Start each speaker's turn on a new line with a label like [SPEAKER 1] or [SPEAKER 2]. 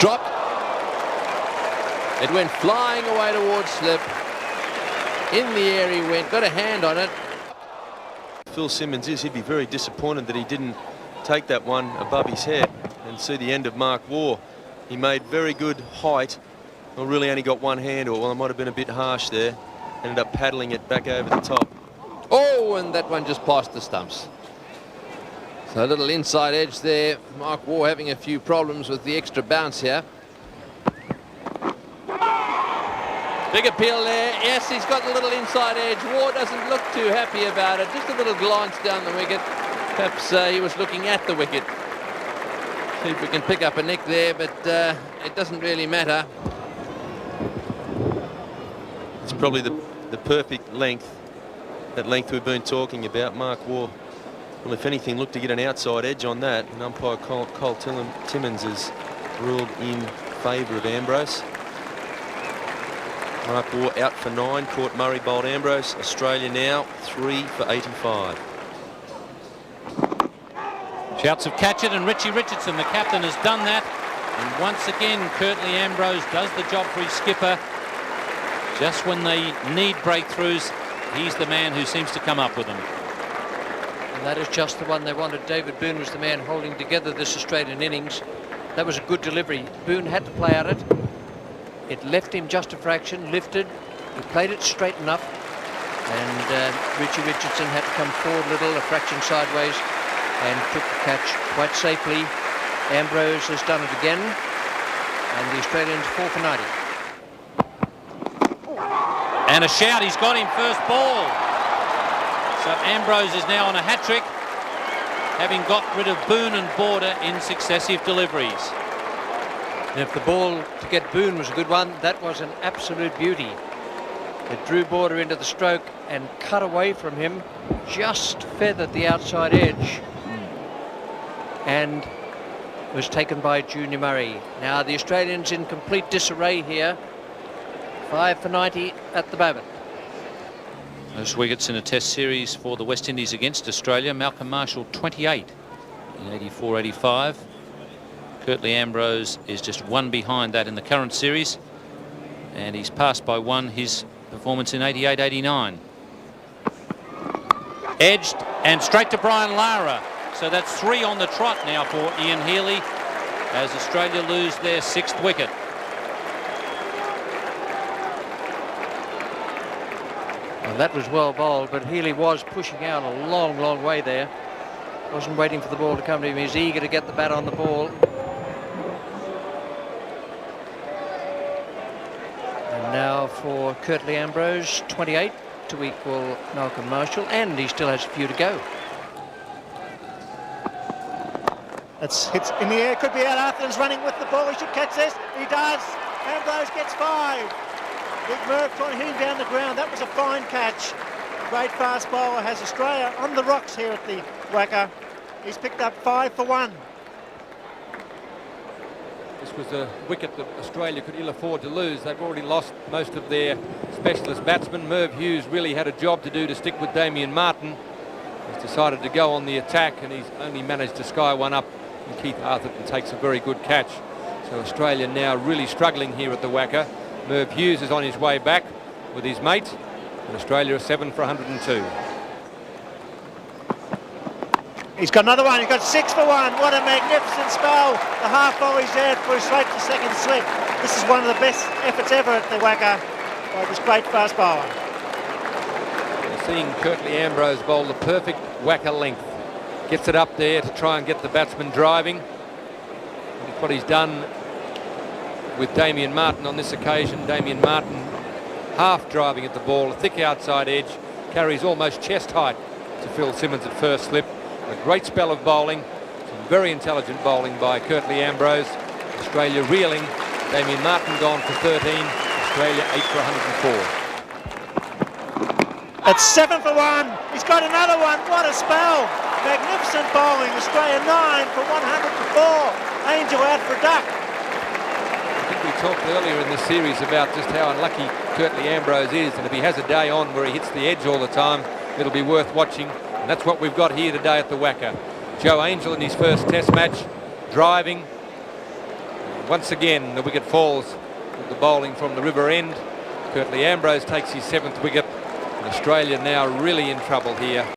[SPEAKER 1] dropped. It went flying away towards slip. In the air he went, got a hand on it.
[SPEAKER 2] Phil Simmons he'd be very disappointed that he didn't take that one above his head and see the end of Mark Waugh. He made very good height. Well, really only got one hand, or well, it might have been a bit harsh there. Ended up paddling it back over the top.
[SPEAKER 1] Oh, and that one just passed the stumps. So a little inside edge there. Mark Waugh having a few problems with the extra bounce here. Big appeal there. Yes, he's got a little inside edge. Waugh doesn't look too happy about it. Just a little glance down the wicket. Perhaps he was looking at the wicket. See if we can pick up a nick there, but it doesn't really matter.
[SPEAKER 2] It's probably the perfect length. That length we've been talking about. Mark Waugh, well, if anything, looked to get an outside edge on that. And umpire Cole Timmins has ruled in favour of Ambrose. Mark Waugh out for 9. Caught Murray bowled Ambrose. Australia now 3 for 85.
[SPEAKER 3] Shouts of catch it, and Richie Richardson, the captain, has done that. And once again, Curtly Ambrose does the job for his skipper. Just when they need breakthroughs, he's the man who seems to come up with them.
[SPEAKER 4] And that is just the one they wanted. David Boone was the man holding together this Australian innings. That was a good delivery. Boone had to play at it. It left him just a fraction, lifted. He played it straight enough. And Richie Richardson had to come forward a little, a fraction sideways, and took the catch quite safely. Ambrose has done it again. And the Australians 4 for 90.
[SPEAKER 3] And a shout, he's got him first ball. So Ambrose is now on a hat-trick, having got rid of Boone and Border in successive deliveries.
[SPEAKER 4] And if the ball to get Boone was a good one, that was an absolute beauty. It drew Border into the stroke and cut away from him, just feathered the outside edge, and was taken by Junior Murray. Now the Australians in complete disarray here. 5 for 90 at the moment.
[SPEAKER 3] Most wickets in a test series for the West Indies against Australia. Malcolm Marshall 28 in 84-85. Curtly Ambrose is just 1 behind that in the current series, and he's passed by 1 his performance in 88-89. Edged and straight to Brian Lara. So that's 3 on the trot now for Ian Healy as Australia lose their 6th wicket.
[SPEAKER 4] Well, that was well bowled, but Healy was pushing out a long, long way there. Wasn't waiting for the ball to come to him. He's eager to get the bat on the ball. And now for Curtly Ambrose, 28 to equal Malcolm Marshall, and he still has a few to go.
[SPEAKER 5] It's hits in the air, could be out. Arthur's running with the ball. He should catch this. He does. Ambrose gets 5. Big Murph trying to hit him down the ground. That was a fine catch. Great fast bowler has Australia on the rocks here at the Wacker. He's picked up 5 for 1.
[SPEAKER 6] This was a wicket that Australia could ill afford to lose. They've already lost most of their specialist batsmen. Merv Hughes really had a job to do to stick with Damien Martin. He's decided to go on the attack, and he's only managed to sky one up, and Keith Arthurton takes a very good catch. So Australia now really struggling here at the Wacker. Merv Hughes is on his way back with his mate, and Australia are 7 for 102.
[SPEAKER 5] He's got another one. He's got 6 for 1. What a magnificent spell. The half volley's there for a straight to second slip. This is one of the best efforts ever at the Wacker by this great fast bowler.
[SPEAKER 6] We're seeing Curtly Ambrose bowl the perfect Wacker length. Gets it up there to try and get the batsman driving. That's what he's done with Damien Martin on this occasion. Damien Martin half driving at the ball, a thick outside edge, carries almost chest height to Phil Simmons at first slip. A great spell of bowling, some very intelligent bowling by Curtly Ambrose. Australia reeling. Damien Martin gone for 13. Australia 8 for 104.
[SPEAKER 5] It's 7 for 1. He's got another one. What a spell. Magnificent bowling. Australia 9 for 104. Angel out for a duck.
[SPEAKER 6] I think we talked earlier in the series about just how unlucky Curtly Ambrose is, and if he has a day on where he hits the edge all the time, it'll be worth watching, and that's what we've got here today at the Wacker. Joe Angel in his first test match, driving. Once again, the wicket falls with the bowling from the river end. Curtly Ambrose takes his 7th wicket. And Australia now really in trouble here.